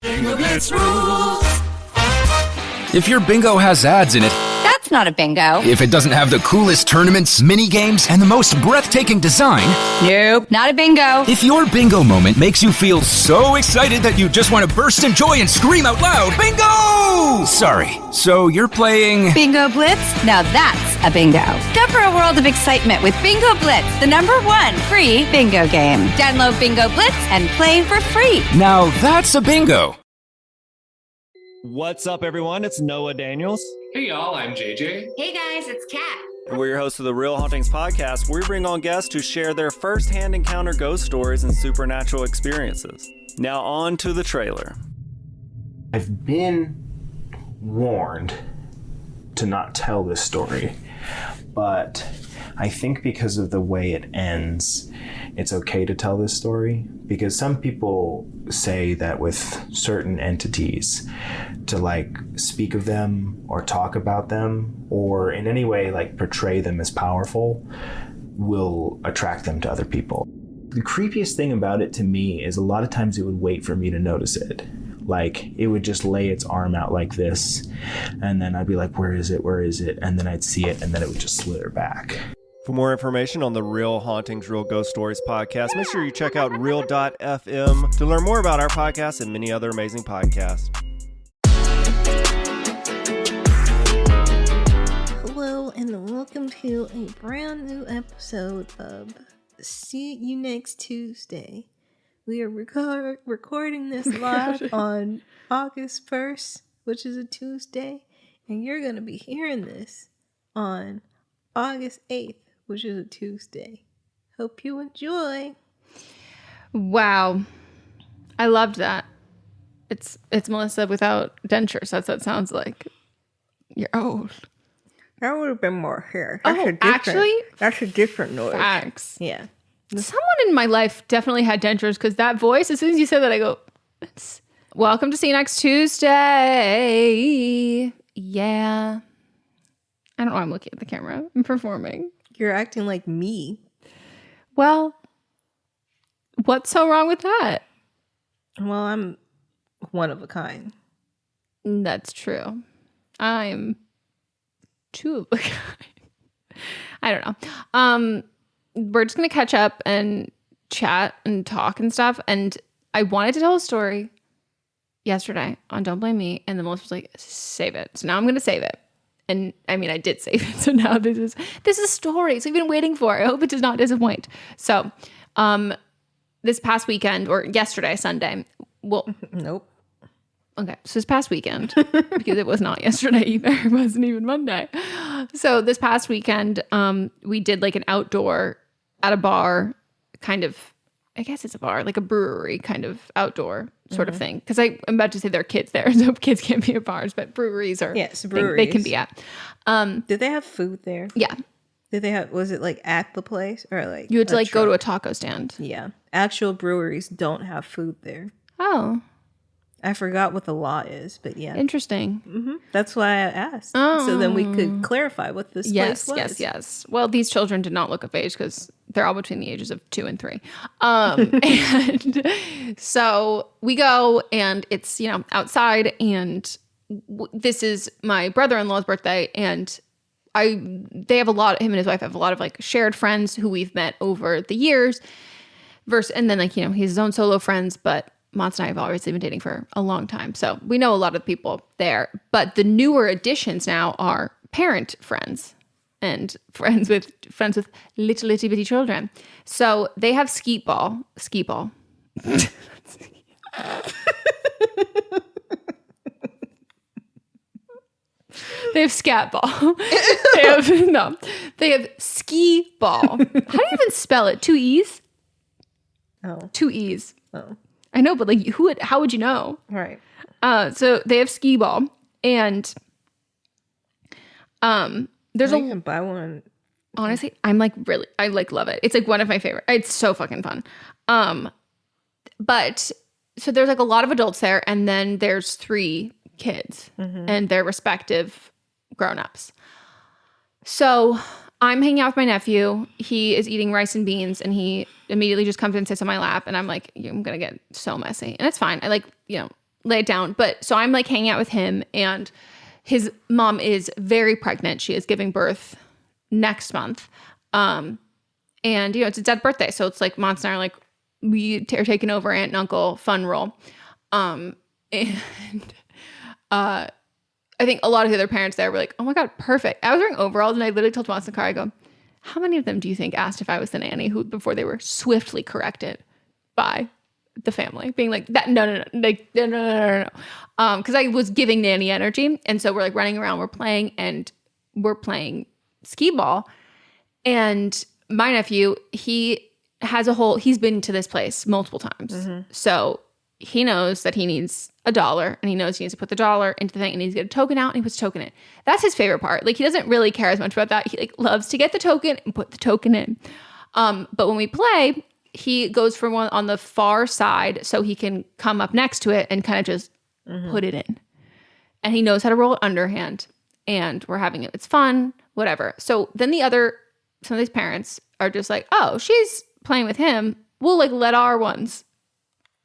Bingo Blitz rules. If your bingo has ads in it, That's not a bingo. if it doesn't have the coolest tournaments, mini games, and the most breathtaking design, Nope, not a bingo. if your bingo moment makes you feel so excited that you just want to burst in joy and scream out loud, bingo! Sorry, so you're playing... Bingo Blitz? Now that's a bingo. Discover a world of excitement with Bingo Blitz, the #1 free bingo game. Download Bingo Blitz and play for free. Now that's a bingo. What's up, everyone? It's Noah Daniels. Hey y'all, I'm JJ. Hey guys, it's Kat. And we're your hosts of the Real Hauntings podcast, where we bring on guests to share their first-hand encounter ghost stories and supernatural experiences. Now on to the trailer. I've been warned to not tell this story, but I think because of the way it ends, it's okay to tell this story, because some people say that with certain entities, to like speak of them or talk about them or in any way like portray them as powerful will attract them to other people. The creepiest thing about it to me is a lot of times it would wait for me to notice it. Like, it would just lay its arm out like this, and then I'd be like, where is it? Where is it? And then I'd see it, and then it would just slither back. For more information on the Real Hauntings, Real Ghost Stories podcast, make sure you check out real.fm to learn more about our podcast and many other amazing podcasts. Hello, and welcome to a brand new episode of See You Next Tuesday. We are recording this live on August 1st, which is a Tuesday, and you're going to be hearing this on August 8th, which is a Tuesday. Hope you enjoy. Wow. I loved that. It's Melissa without dentures. That's what it sounds like. You're old. That would have been more hair. Actually? That's a different noise. Facts. Yeah. Someone in my life definitely had dentures, because that voice, as soon as you said that, I go, welcome to See You Next Tuesday. Yeah. I don't know why I'm looking at the camera. I'm performing. You're acting like me. Well, what's so wrong with that? Well, I'm one of a kind. That's true. I'm two of a kind. I don't know. We're just going to catch up and chat and talk and stuff. And I wanted to tell a story yesterday on Don't Blame Me. And the Melissa was like, save it. So now I'm going to save it. And I mean, I did save it. So now this is a story. So you've been waiting for it. I hope it does not disappoint. So this past weekend, or yesterday, Sunday. Well, nope. Okay, so this past weekend, because it was not yesterday either. It wasn't even Monday. So this past weekend, we did like an outdoor at a bar, kind of, I guess it's a bar, like a brewery kind of outdoor sort of thing. Because I'm about to say there are kids there, so kids can't be at bars, but breweries are, yes, breweries. They can be at. Did they have food there? Yeah. Did they have, was it like at the place or like? You had to like go to a taco stand. Yeah. Actual breweries don't have food there. Oh. I forgot what the law is, but yeah. Interesting. Mm-hmm. That's why I asked. Oh. So then we could clarify what this place was. Yes. Well, these children did not look of age because they're all between the ages of 2 and 3. And so we go, and it's, outside, and this is my brother-in-law's birthday, and him and his wife have a lot of like shared friends who we've met over the years. And then he has his own solo friends, but Mons and I have obviously been dating for a long time. So we know a lot of people there. But the newer additions now are parent friends and friends with little itty bitty children. So they have skee ball. They have scat ball. They have skee ball. How do you even spell it? 2 E's? Oh. 2 E's. Oh. I know, but like, how would you know? Right. So they have skee ball, and there's you can buy one. Honestly, I'm like I like love it. It's like one of my favorite. It's so fucking fun. But so there's like a lot of adults there, and then there's 3 kids and their respective grown-ups. So I'm hanging out with my nephew. He is eating rice and beans, and he immediately just comes and sits on my lap, and I'm like, I'm gonna get so messy, and it's fine. I like lay it down. But so I'm like hanging out with him, and his mom is very pregnant. She is giving birth next month. And it's a dead birthday. So it's like Mons and I are like, we are taking over aunt and uncle fun role. And I think a lot of the other parents there were like, oh my God, perfect. I was wearing overalls, and I literally told Mons in the car, I go, how many of them do you think asked if I was the nanny before they were swiftly corrected by the family being like that? No. Cause I was giving nanny energy. And so we're like running around, we're playing skee ball. And my nephew, he's been to this place multiple times. Mm-hmm. So he knows that he needs $1, and he knows he needs to put the $1 into the thing, and he needs to get a token out, and he puts a token in. That's his favorite part. Like, he doesn't really care as much about that. He like loves to get the token and put the token in. But when we play, he goes for one on the far side so he can come up next to it and kind of just put it in. And he knows how to roll it underhand, and we're having it. It's fun, whatever. So then some of these parents are just like, oh, she's playing with him. We'll like let our ones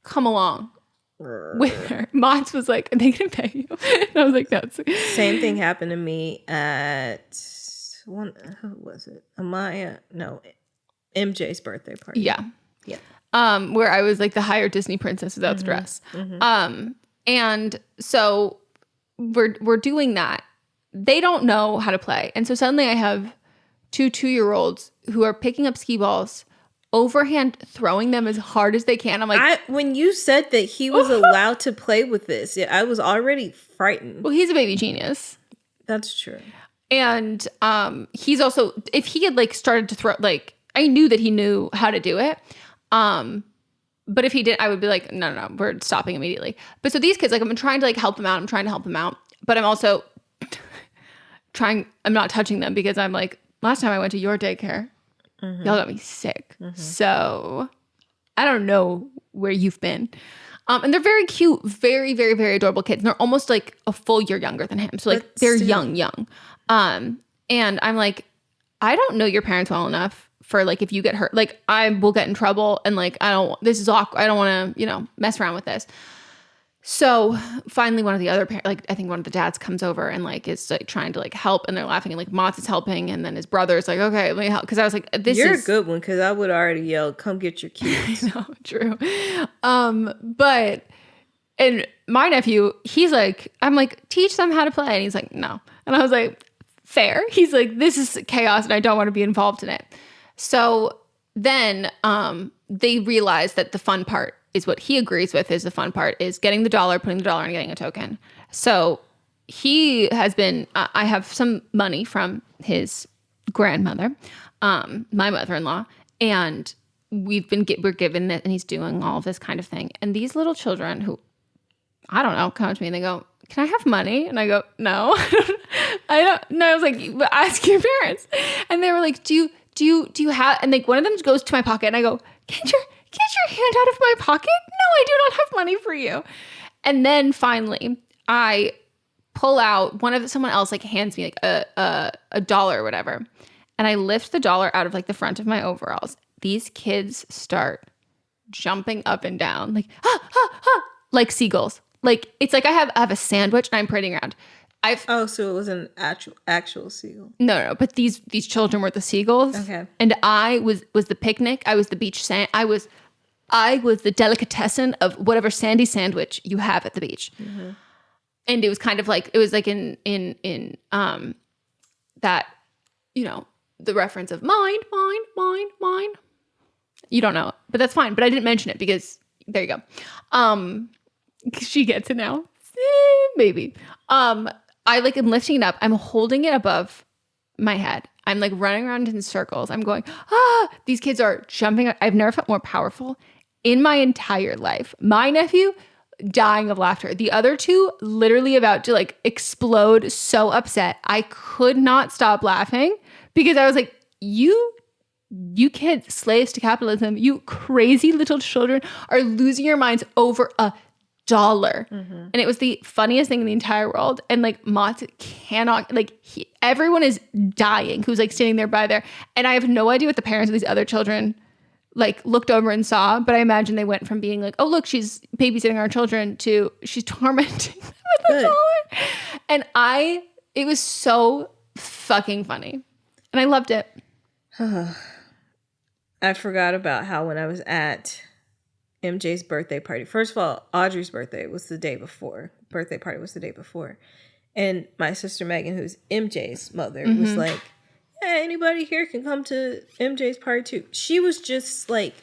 come along with her. Mons was like, are they gonna pay you? And I was like, no. Same thing happened to me at who was it? MJ's birthday party. Yeah. Yeah. Where I was like the higher Disney princess without the dress. Mm-hmm. And so we're doing that. They don't know how to play. And so suddenly I have 2-year-olds who are picking up skee balls, overhand throwing them as hard as they can. I'm like, when you said that he was allowed to play with this, I was already frightened. Well, he's a baby genius. That's true. And he's also, if he had like started to throw, like, I knew that he knew how to do it. But if he did, I would be like, no, we're stopping immediately. But so these kids, like, I'm trying to like help them out. But I'm also I'm not touching them because I'm like, last time I went to your daycare, y'all got me sick. So I don't know where you've been. And they're very cute, very, very, very adorable kids. And they're almost like a full year younger than him. So like they're young. And I'm like, I don't know your parents well enough for like, if you get hurt, like I will get in trouble, and like, this is awkward. I don't want to, mess around with this. So finally one of the other parents, like I think one of the dads comes over and like is like trying to like help, and they're laughing, and like Mons is helping, and then his brother's like, okay, let me help. Cause I was like, You're a good one, cause I would already yell, come get your kids. No, true. But and my nephew, he's like, I'm like, teach them how to play. And he's like, no. And I was like, fair. He's like, this is chaos and I don't want to be involved in it. So then they realize that the fun part is what he agrees with is the fun part is getting the $1, putting the $1 and getting a token. So he has been, I have some money from his grandmother, my mother-in-law, and we're given it, and he's doing all of this kind of thing. And these little children who, I don't know, come up to me and they go, can I have money? And I go, no, I don't know. I was like, ask your parents. And they were like, do you have, and like one of them goes to my pocket and I go, get your hand out of my pocket. No, I do not have money for you. And then finally I pull out someone else like hands me like a dollar or whatever. And I lift the $1 out of like the front of my overalls. These kids start jumping up and down like, like seagulls. Like, it's like I have a sandwich and I'm parading around. So it was an actual seagull. No, but these children were the seagulls. Okay. And I was the picnic. I was the beach sand. I was the delicatessen of whatever sandy sandwich you have at the beach. Mm-hmm. And it was kind of like, it was like in that, the reference of mine. You don't know, but that's fine. But I didn't mention it because there you go. She gets it now. Maybe. I like am lifting it up. I'm holding it above my head. I'm like running around in circles. I'm going, these kids are jumping. I've never felt more powerful in my entire life. My nephew dying of laughter. The other two literally about to like explode, so upset. I could not stop laughing because I was like, you kids, slaves to capitalism, you crazy little children are losing your minds over $1. Mm-hmm. And it was the funniest thing in the entire world. And like Mott cannot, like everyone is dying who's like standing there by there. And I have no idea what the parents of these other children like looked over and saw, but I imagine they went from being like, oh, look, she's babysitting our children to she's tormenting them with a dollar. And it was so fucking funny. And I loved it. I forgot about how when I was at MJ's birthday party, first of all, Audrey's birthday was the day before. Birthday party was the day before. And my sister Megan, who's MJ's mother, was like, yeah, anybody here can come to MJ's party too. She was just like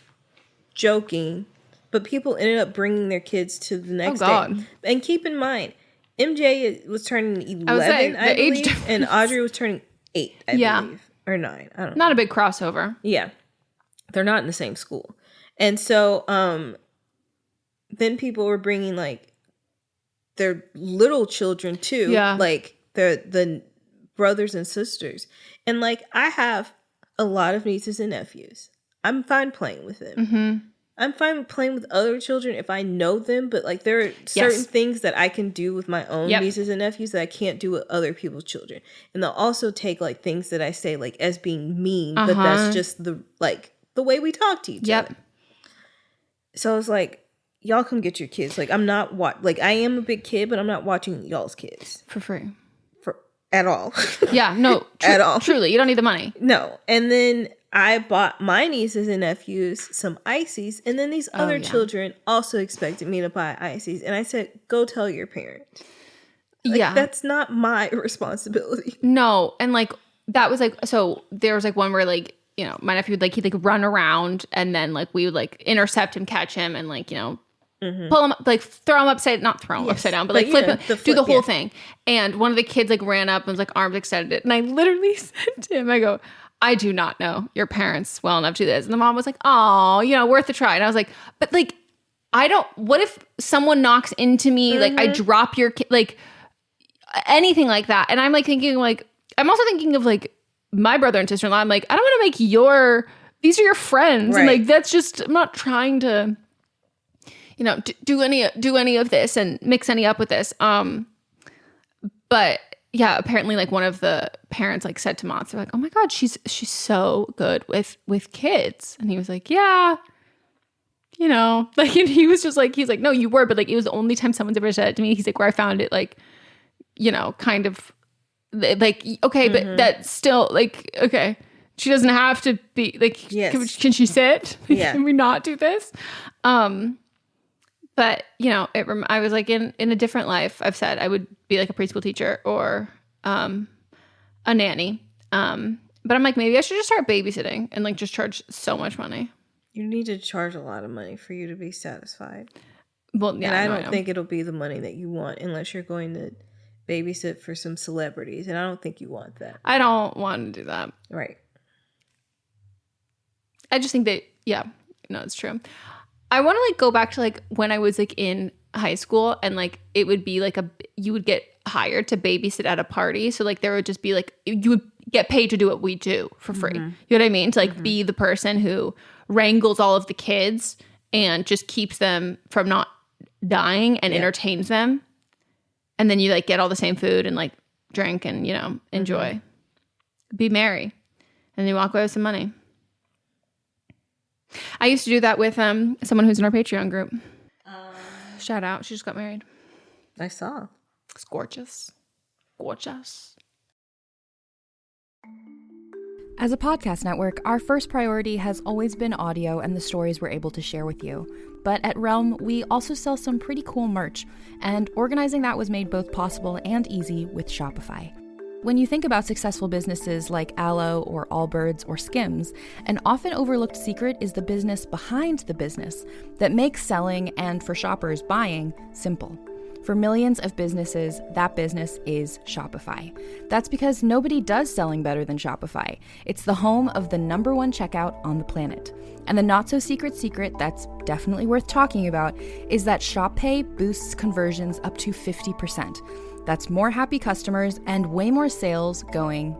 joking, but people ended up bringing their kids to the next day. And keep in mind, MJ was turning 11, I believe, and Audrey was turning 8, I believe, or 9. I don't know. Not a big crossover. Yeah. They're not in the same school. And so then people were bringing like their little children too. Yeah. Like the brothers and sisters. And like I have a lot of nieces and nephews. I'm fine playing with them. Mm-hmm. I'm fine playing with other children if I know them, but like there are certain things that I can do with my own nieces and nephews that I can't do with other people's children. And they'll also take like things that I say like as being mean, but that's just the way we talk to each other. So I was like, y'all come get your kids. Like I'm not I am a big kid, but I'm not watching y'all's kids for free. At all. Yeah, no. At all. Truly, you don't need the money. No. And then I bought my nieces and nephews some ices, and then these other children also expected me to buy ices. And I said, go tell your parent. Like, that's not my responsibility. No. And like, that was like, so there was like one where like, you know, my nephew would like, he'd like run around and then like we would like intercept him, catch him and like, you know, pull him up, like throw him upside, not throw him upside down, but like flip him, do the whole thing. And one of the kids like ran up and was like arms extended. And I literally said to him, I go, I do not know your parents well enough to do this. And the mom was like, oh, you know, worth a try. And I was like, but like, what if someone knocks into me, like I drop your kid, like anything like that. And I'm like thinking like, I'm also thinking of like my brother and sister-in-law. I'm like, I don't want to make these are your friends. Right. And like, that's just, I'm not trying to, you know, do any of this and mix any up with this. But yeah, apparently like one of the parents like said to Mott's, they're like, oh my God, she's so good with kids. And he was like, yeah, you know, like, and he was just like, he's like, no, you were, but like, it was the only time someone's ever said it to me. He's like, where I found it, like, you know, kind of like, okay, but that's still like, okay, she doesn't have to be like, can she sit? Yeah. Can we not do this? But, you know, I was like in a different life, I've said I would be like a preschool teacher or a nanny. But I'm like, maybe I should just start babysitting and like just charge so much money. You need to charge a lot of money for you to be satisfied. Well, yeah. And I don't think it'll be the money that you want unless you're going to babysit for some celebrities. And I don't think you want that. I don't want to do that. Right. I just think that, no, it's true. I want to like go back to like when I was like in high school and like it would be like you would get hired to babysit at a party. So like there would just be like, you would get paid to do what we do for free. You know what I mean? To like be the person who wrangles all of the kids and just keeps them from not dying and entertains them. And then you like get all the same food and like drink and, you know, enjoy. Be merry. And you walk away with some money. I used to do that with someone who's in our Patreon group. Shout out. She just got married. I saw. It's gorgeous. Gorgeous. As a podcast network, our first priority has always been audio and the stories we're able to share with you. But at Realm, we also sell some pretty cool merch, and organizing that was made both possible and easy with Shopify. When you think about successful businesses like Aloe or Allbirds or Skims, an often overlooked secret is the business behind the business that makes selling and, for shoppers, buying simple. For millions of businesses, that business is Shopify. That's because nobody does selling better than Shopify. It's the home of the #1 checkout on the planet. And the not-so-secret secret that's definitely worth talking about is that Shop Pay boosts conversions up to 50%. That's more happy customers and way more sales going.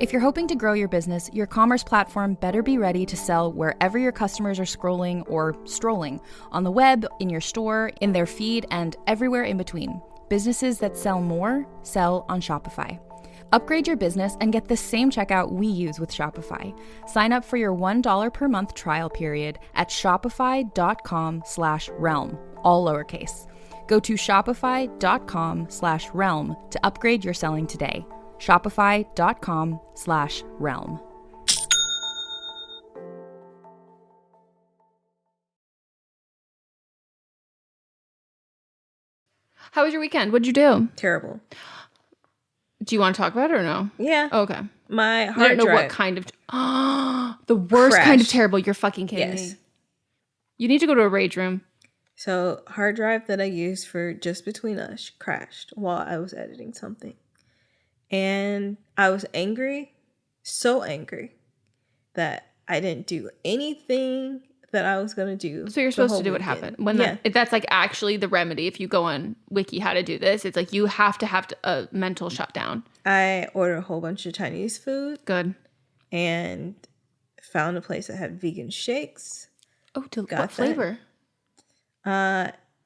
If you're hoping to grow your business, your commerce platform better be ready to sell wherever your customers are scrolling or strolling, on the web, in your store, in their feed, and everywhere in between. Businesses that sell more, sell on Shopify. Upgrade your business and get the same checkout we use with Shopify. Sign up for your $1 per month trial period at shopify.com/realm, all lowercase. Go to shopify.com/realm to upgrade your selling today. Shopify.com/realm. How was your weekend? What'd you do? Terrible. Do you want to talk about it or no? Yeah. Okay. My I hard don't know drive. what kind of... the worst kind of Crashed. terrible. You're fucking kidding Yes. me. You need to go to a rage room. So, hard drive that I used for Just Between Us crashed while I was editing something. And I was angry, so angry, that I didn't do anything that I was going to do. So you're the supposed whole to do what weekend. happened. When Yeah. that's like actually the remedy. If you go on Wiki how to do this, it's like you have to have a mental shutdown. I ordered a whole bunch of Chinese food Good. and found a place that had vegan shakes. Oh, Got what that. flavor?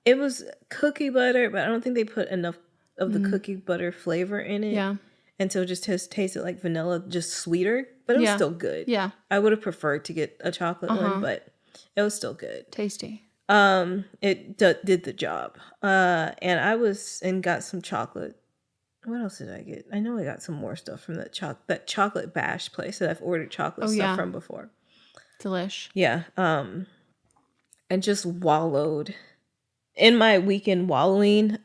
It was cookie butter, but I don't think they put enough of the cookie butter flavor in it. Yeah. And so it just tasted like vanilla, just sweeter, but it was Yeah. still good. Yeah. I would have preferred to get a chocolate one, but it was still good. Tasty. It did the job. And I got some chocolate. What else did I get? I know I got some more stuff from that chocolate bash place that I've ordered chocolate stuff from before. Delish. Yeah. And just wallowed in my weekend wallowing.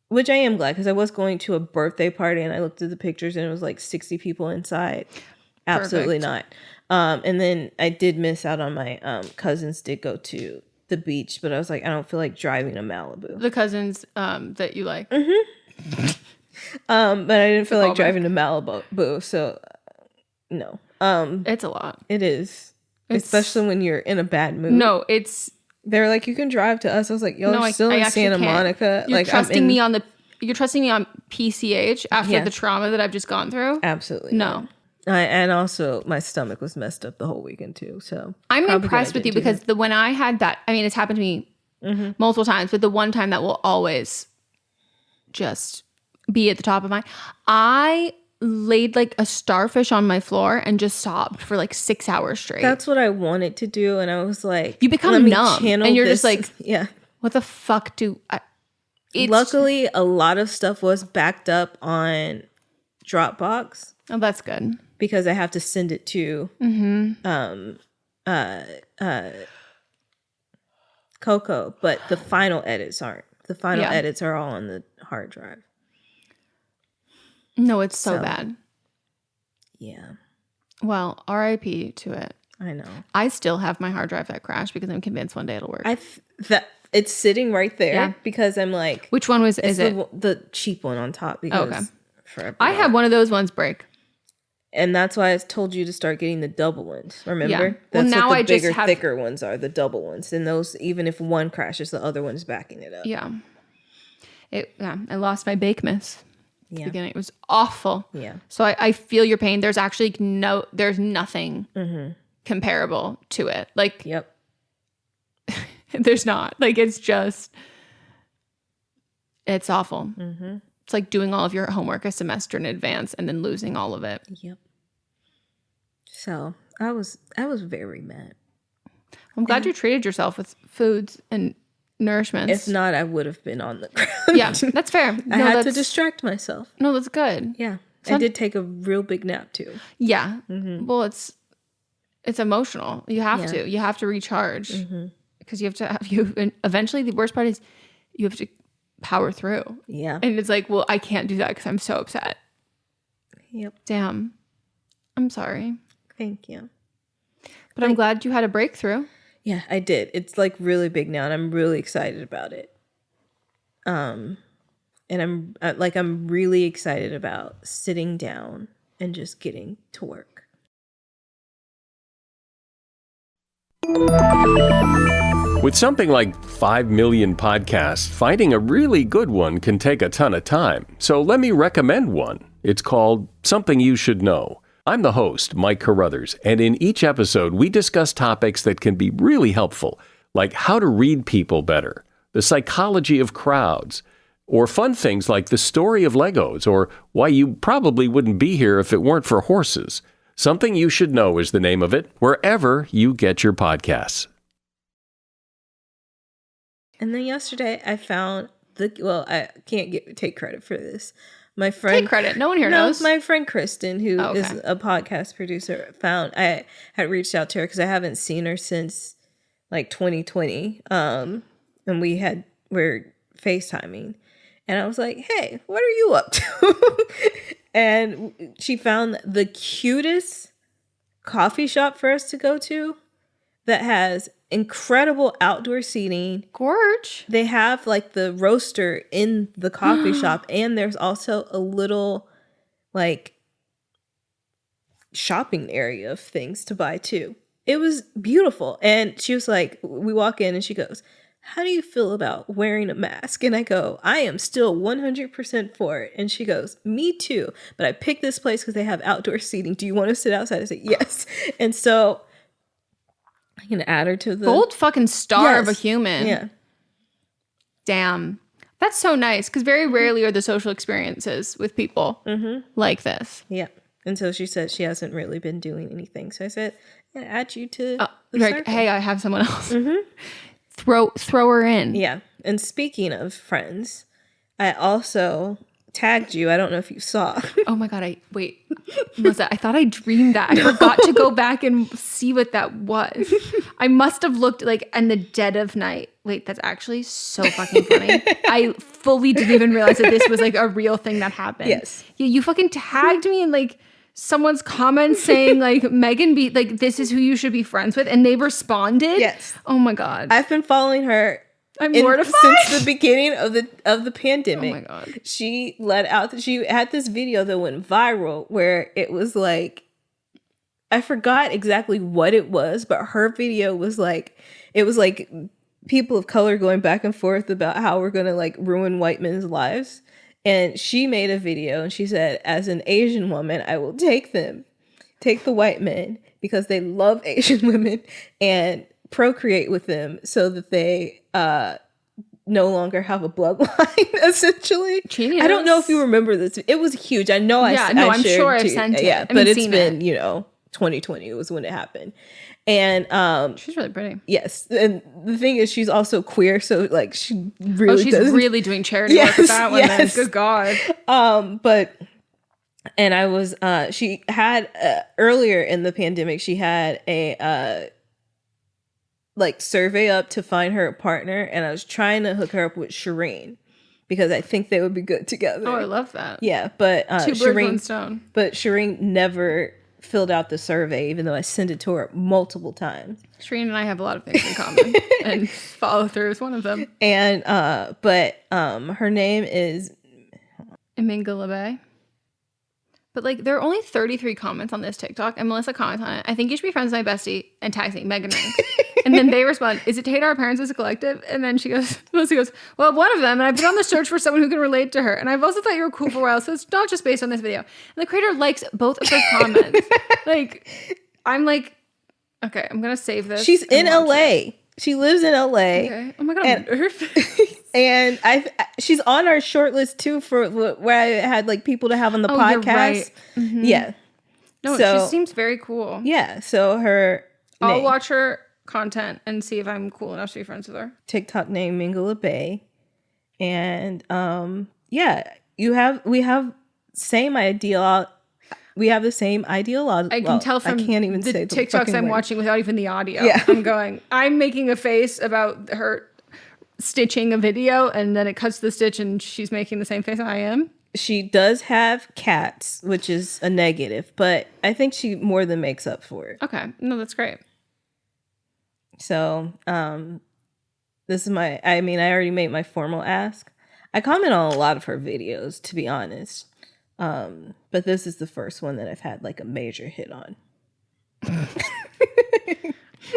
Which I am glad, because I was going to a birthday party and I looked at the pictures and it was like 60 people inside. Absolutely not. And then I did miss out on my cousins did go to the beach, but I was like, I don't feel like driving to Malibu. The cousins that you like. But I didn't feel like driving to Malibu, so no. It's a lot. It is. Especially when you're in a bad mood. No, it's... They're like, you can drive to us. I was like, y'all are still in actually Santa can't. Monica. You're like, trusting me on PCH after the trauma that I've just gone through? Absolutely. No. And also, my stomach was messed up the whole weekend too. So I'm probably impressed glad I with you didn't do because when I had that, I mean, it's happened to me multiple times, but the one time that will always just be at the top of my... I laid like a starfish on my floor and just sobbed for like 6 hours straight. That's what I wanted to do, and I was like, you become let me numb, channel and you're this. just like, yeah. what the fuck do I... Luckily, a lot of stuff was backed up on Dropbox Oh, that's good. because I have to send it to Coco, but the final edits aren't. The final edits are all on the hard drive. No, it's so bad. Yeah, Well, RIP to it. I know. I still have my hard drive that crashed because I'm convinced one day it'll work. That it's sitting right there Yeah. because I'm like, Which one is it? the cheap one on top because Okay. forever. I had one of those ones break. And that's why I told you to start getting the double ones. Remember? Yeah. Well, That's now what the I just bigger, have- thicker ones are, the double ones. And those, even if one crashes, the other one's backing it up. Yeah. I lost my Bakemas. Yeah. Beginning. It was awful. Yeah. So I feel your pain. There's actually there's nothing comparable to it. Like, Yep. there's not. Like, it's awful. It's like doing all of your homework a semester in advance and then losing all of it. Yep. So I was very mad. I'm glad you treated yourself with foods and nourishments. If not, I would have been on the ground. Yeah, that's fair. I had to distract myself. No, that's good. Yeah. I did take a real big nap too. Yeah. Well, it's emotional. You have to. You have to recharge because you have to have and eventually the worst part is you have to power through. Yeah. And it's like, well, I can't do that because I'm so upset. Yep. Damn. I'm sorry. Thank you. But I'm glad you had a breakthrough. Yeah, I did. It's like really big now, and I'm really excited about it. And I'm really excited about sitting down and just getting to work. With something like 5 million podcasts, finding a really good one can take a ton of time. So let me recommend one. It's called Something You Should Know. I'm the host, Mike Carruthers, and in each episode, we discuss topics that can be really helpful, like how to read people better, the psychology of crowds, Or fun things like the story of Legos, or why you probably wouldn't be here if it weren't for horses. Something You Should Know is the name of it, wherever you get your podcasts. And then yesterday I found I can't take credit for this. My friend Take credit. No one here knows. My friend Kristen, who Oh, okay. is a podcast producer, I had reached out to her because I haven't seen her since like 2020. And we're FaceTiming. And I was like, hey, what are you up to? And she found the cutest coffee shop for us to go to that has incredible outdoor seating. Gorge. They have like the roaster in the coffee shop, and there's also a little like shopping area of things to buy too. It was beautiful. And she was like, we walk in and she goes, how do you feel about wearing a mask? And I go, I am still 100% for it. And she goes, me too. But I picked this place because they have outdoor seating. Do you want to sit outside? I said, yes. And so I can add her to the Gold fucking star of a Yes. human. Yeah. Damn. That's so nice because very rarely are the social experiences with people like this. Yeah. And so she said she hasn't really been doing anything. So I said, yeah, add you to the Like, circle. hey, I have someone else. Throw her in. Yeah. And speaking of friends, I also tagged you. I don't know if you saw. Oh my God. Wait, Melissa, I thought I dreamed that. I forgot to go back and see what that was. I must have looked like in the dead of night. Wait, that's actually so fucking funny. I fully didn't even realize that this was like a real thing that happened. Yes. Yeah, you fucking tagged me in like someone's comments saying like Meghan be like, this is who you should be friends with. And they responded. Yes. Oh my God. I've been following her I'm mortified. since the beginning of the pandemic. Oh my God. She she had this video that went viral where it was like, I forgot exactly what it was, but her video was like, it was like people of color going back and forth about how we're going to like ruin white men's lives. And she made a video and she said, as an Asian woman, I will take the white men because they love Asian women and procreate with them so that they no longer have a bloodline, essentially. Genius. I don't know if you remember this. It was huge. I know Yeah, I I'm shared sure I've to- sent it. Yeah, I but mean, it's seen been, it. 2020 was when it happened. And She's really pretty. yes, and the thing is she's also queer, so like she really She's doesn't really doing charity work with that one. yes. Then. Good God. But and I was she had earlier in the pandemic she had a like survey up to find her a partner, and I was trying to hook her up with Shireen because I think they would be good together. Oh, I love that. Yeah, but Two birds, one stone. but Shireen never filled out the survey, even though I sent it to her multiple times. Shreen and I have a lot of things in common, and follow through is one of them. And but her name is Emingala Bay. But like, there are only 33 comments on this TikTok, and Melissa comments on it. I think you should be friends with my bestie and tags me, Meghan Ring. And then they respond, is it to hate our parents as a collective? And then Melissa goes, well, one of them, and I've been on the search for someone who can relate to her. And I've also thought you were cool for a while, so it's not just based on this video. And the creator likes both of her comments. Like, I'm like, okay, I'm going to save this. she's in and watch LA. it. She lives in LA. Okay. Oh my God, I'm nervous. And she's on our short list too for where I had like people to have on the Oh, podcast. you're right. Mm-hmm. Yeah. No, So- she seems very cool. Yeah. So her I'll name, watch her content and see if I'm cool enough to be friends with her. TikTok name Mingala Bay. And yeah, we have same ideal. We have the same ideology. I can tell from I can't even the say TikToks fucking I'm word. watching without even the audio. Yeah. I'm making a face about her stitching a video, and then it cuts the stitch and she's making the same face I am. She does have cats, which is a negative, but I think she more than makes up for it. Okay. No, that's great. So, this is I already made my formal ask. I comment on a lot of her videos, to be honest. But this is the first one that I've had like a major hit on.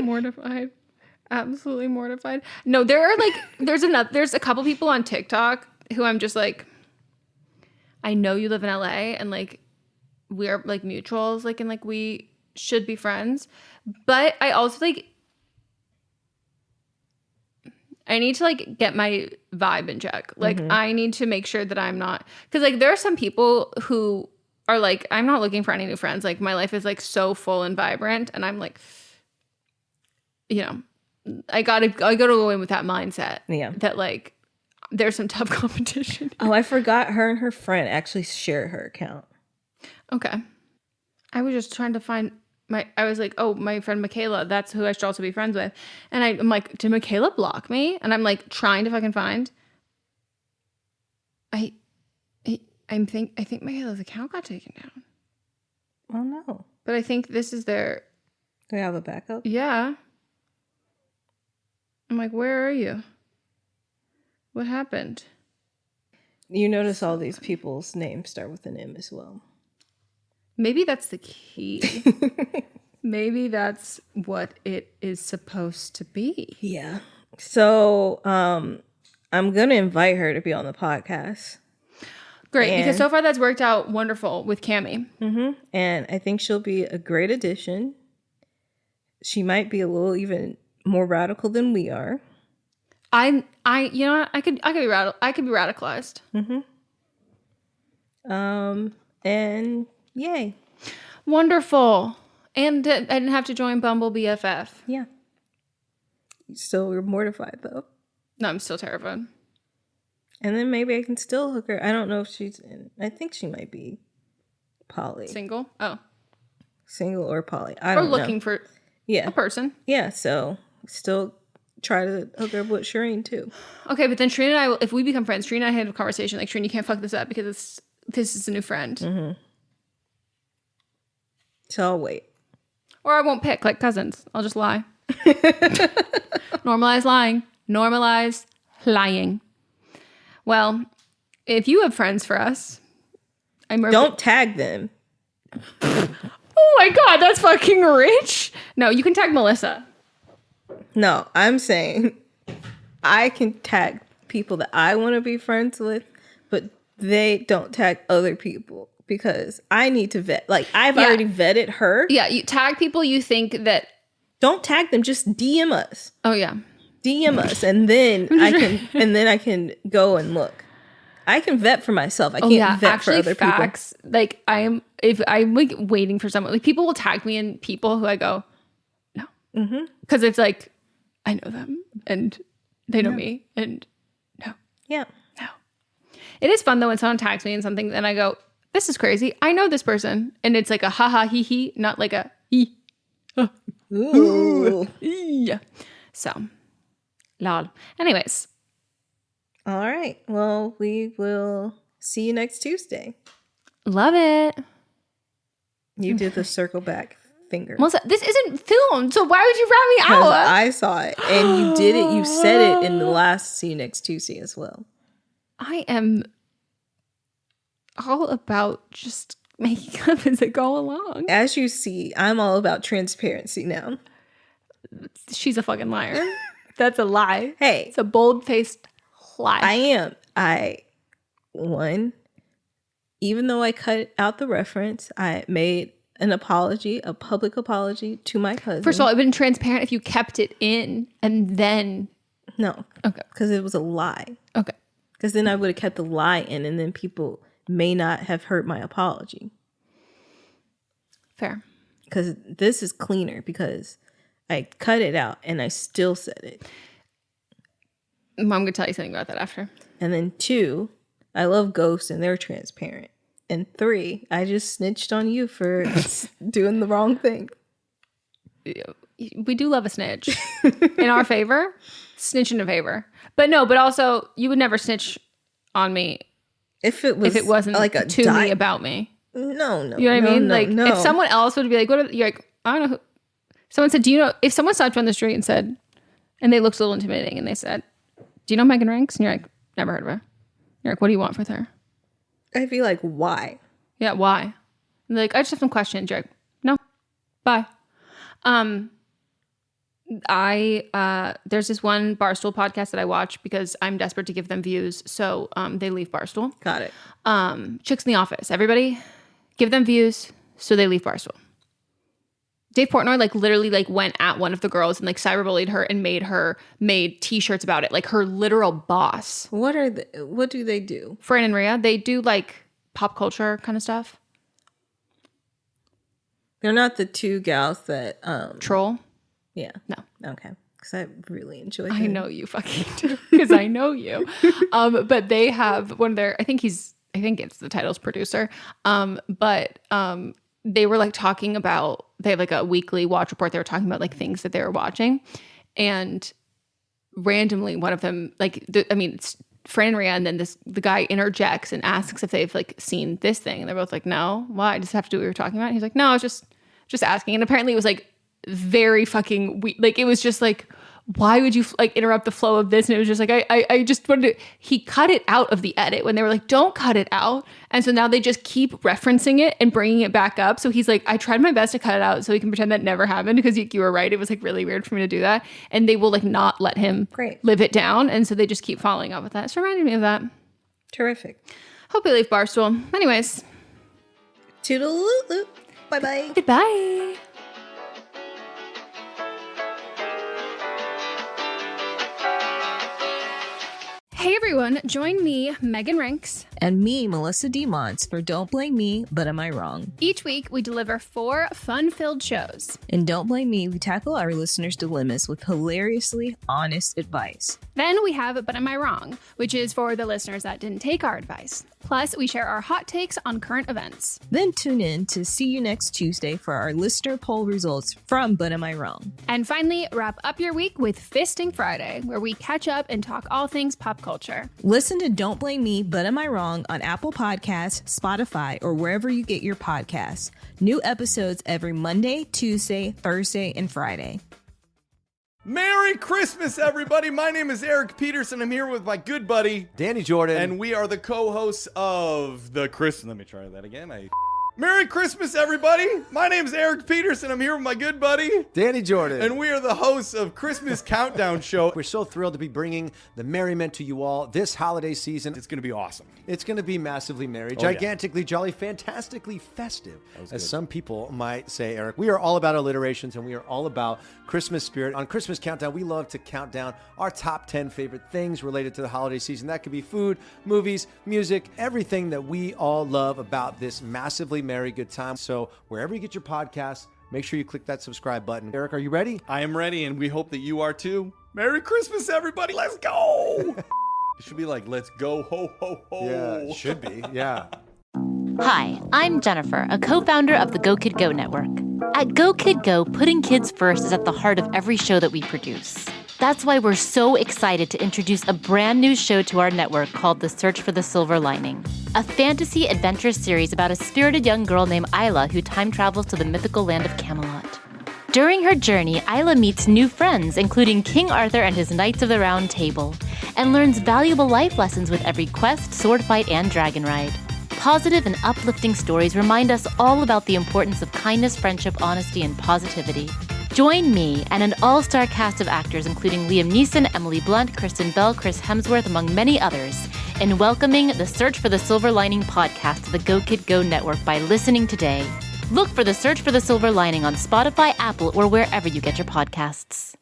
Mortified. Absolutely mortified. No, there's a couple people on TikTok who I'm just like, I know you live in LA and like we are like mutuals, like, and like we should be friends. But I also like, I need to like get my vibe in check. Like I need to make sure that I'm not, because like there are some people who are like, I'm not looking for any new friends. Like my life is like so full and vibrant, and I'm like, you know, I gotta go in with that mindset. Yeah. That like there's some tough competition. Oh, I forgot her and her friend actually share her account. Okay. I was just trying to find I was like, oh, my friend Michaela, that's who I should also be friends with. And I'm like, did Michaela block me? And I'm like trying to fucking find. I think Michaela's account got taken down. Oh no. But I think this is their. They have a backup? Yeah. I'm like, where are you? What happened? You notice all these people's names start with an M as well. Maybe that's the key. Maybe that's what it is supposed to be. Yeah. So I'm going to invite her to be on the podcast. Great, because so far that's worked out wonderful with Cammie. Mm-hmm. And I think she'll be a great addition. She might be a little even more radical than we are. You know what? I could be radicalized. And yay. Wonderful. And I didn't have to join Bumble BFF. Yeah. Still, we're mortified though. No, I'm still terrified. And then maybe I can still hook her. I don't know if she's in. I think she might be poly. Single? Oh. Single or poly. I don't know. Or looking for a person. Yeah, so still try to hook her up with Shireen too. Okay, but then Shereen and I, if we become friends, Shereen and I had a conversation like, Shereen, you can't fuck this up because this is a new friend. Mm-hmm. So I'll wait. Or I won't pick like cousins. I'll just lie. Normalize lying. Normalize lying. Well, if you have friends for us, don't tag them. Oh my God, that's fucking rich. No, you can tag Melissa. No, I'm saying I can tag people that I want to be friends with, but they don't tag other people because I need to vet. Like I've already vetted her. Yeah, you tag people you think that. Don't tag them. Just DM us. Oh yeah. DM us, and then I can go and look. I can vet for myself. I can't vet for other facts, people. Like I'm like waiting for someone. Like people will tag me in people who I go, no, because it's like I know them and they know me, and no, no. It is fun though when someone tags me in something, and I go, this is crazy. I know this person, and it's like a haha hee hee, not like a hee. Ooh. Yeah. So. Lol. Anyways. All right. Well, we will see you next Tuesday. Love it. You did the circle back finger. Melissa, this isn't filmed, so why would you rat me out? I saw it, and you did it. You said it in the last See You Next Tuesday as well. I am all about just making up as I go along. As you see, I'm all about transparency now. She's a fucking liar. That's a lie. Hey. It's a bold-faced lie. I am. Even though I cut out the reference, I made an apology, a public apology to my cousin. First of all, it would have been transparent if you kept it in and then... No. Okay. Because it was a lie. Okay. Because then I would have kept the lie in, and then people may not have heard my apology. Fair. Because this is cleaner because... I cut it out and I still said it. I'm going to tell you something about that after. And then 2, I love ghosts and they're transparent. And 3, I just snitched on you for doing the wrong thing. We do love a snitch. In our favor, snitch in a favor. But also you would never snitch on me if it wasn't like me about me. No. You know what I mean? If someone else would be like, you're like, I don't know who. Someone said, do you know, if someone stopped you on the street and said, and they looked a little intimidating and they said, do you know Meghan Ranks? And you're like, never heard of her. You're like, what do you want with her? I'd be like, why? Yeah, why? And they're like, I just have some questions. You're like, no, bye. There's this one Barstool podcast that I watch because I'm desperate to give them views. So they leave Barstool. Got it. Chicks in the Office. Everybody give them views so they leave Barstool. Dave Portnoy like literally like went at one of the girls and like cyberbullied her and made t-shirts about it. Like her literal boss. What do they do? Fran and Rhea, they do like pop culture kind of stuff. They're not the two gals that Troll? Yeah. No. Okay. Because I really enjoyed I them. know you fucking do. Because I know you. But they have one of their, I think it's the title's producer. But they were like talking about, they have like a weekly watch report. They were talking about like things that they were watching. And randomly one of them, like, it's Fran and Rhea, and then the guy interjects and asks if they've like seen this thing. And they're both like, no, why? I just have to do what we were talking about. And he's like, no, I was just asking. And apparently it was like very fucking weird. Like it was just like, why would you like interrupt the flow of this? And it was just like, I just wanted to, he cut it out of the edit when they were like, don't cut it out. And so now they just keep referencing it and bringing it back up. So he's like, I tried my best to cut it out so he can pretend that never happened, because you were right. It was like really weird for me to do that. And they will like not let him live it down. And so they just keep following up with that. So it reminded me of that. Terrific. Hope we leave Barstool. Anyways. Toodaloo. Bye-bye. Goodbye. Hey everyone, join me, Megan Rinks. And me, Melissa DeMonts, for Don't Blame Me, But Am I Wrong? Each week, we deliver 4 fun-filled shows. In Don't Blame Me, we tackle our listeners' dilemmas with hilariously honest advice. Then we have But Am I Wrong, which is for the listeners that didn't take our advice. Plus, we share our hot takes on current events. Then tune in to See You Next Tuesday for our listener poll results from But Am I Wrong? And finally, wrap up your week with Fisting Friday, where we catch up and talk all things pop culture. Listen to Don't Blame Me, But Am I Wrong on Apple Podcasts, Spotify, or wherever you get your podcasts. New episodes every Monday, Tuesday, Thursday, and Friday. Merry Christmas, everybody. My name is Eric Peterson. I'm here with my good buddy, Danny Jordan. and we are the co-hosts of the Let me try that again. Merry Christmas, everybody. My name is Eric Peterson. I'm here with my good buddy, Danny Jordan. and we are the hosts of Christmas Countdown Show. We're so thrilled to be bringing the merriment to you all this holiday season. It's going to be awesome. It's going to be massively merry, Oh, yeah. gigantically jolly, fantastically festive, was as good. some people might say, Eric. We are all about alliterations, and we are all about Christmas spirit. On Christmas Countdown, we love to count down our top 10 favorite things related to the holiday season. That could be food, movies, music, everything that we all love about this massively merry good time. So wherever you get your podcasts, make sure you click that subscribe button. Eric, are you ready? I am ready, and we hope that you are too. Merry Christmas, everybody. Let's go. It should be like, let's go, ho, ho, ho. Yeah, it should be. Yeah. Hi, I'm Jennifer, a co-founder of the Go Kid Go Network. At Go Kid Go, putting kids first is at the heart of every show that we produce. That's why we're so excited to introduce a brand new show to our network called The Search for the Silver Lining, a fantasy adventure series about a spirited young girl named Isla who time travels to the mythical land of Camelot. During her journey, Isla meets new friends, including King Arthur and his Knights of the Round Table, and learns valuable life lessons with every quest, sword fight, and dragon ride. Positive and uplifting stories remind us all about the importance of kindness, friendship, honesty, and positivity. Join me and an all-star cast of actors including Liam Neeson, Emily Blunt, Kristen Bell, Chris Hemsworth, among many others, in welcoming the Search for the Silver Lining podcast to the Go Kid Go Network by listening today. Look for the Search for the Silver Lining on Spotify, Apple, or wherever you get your podcasts.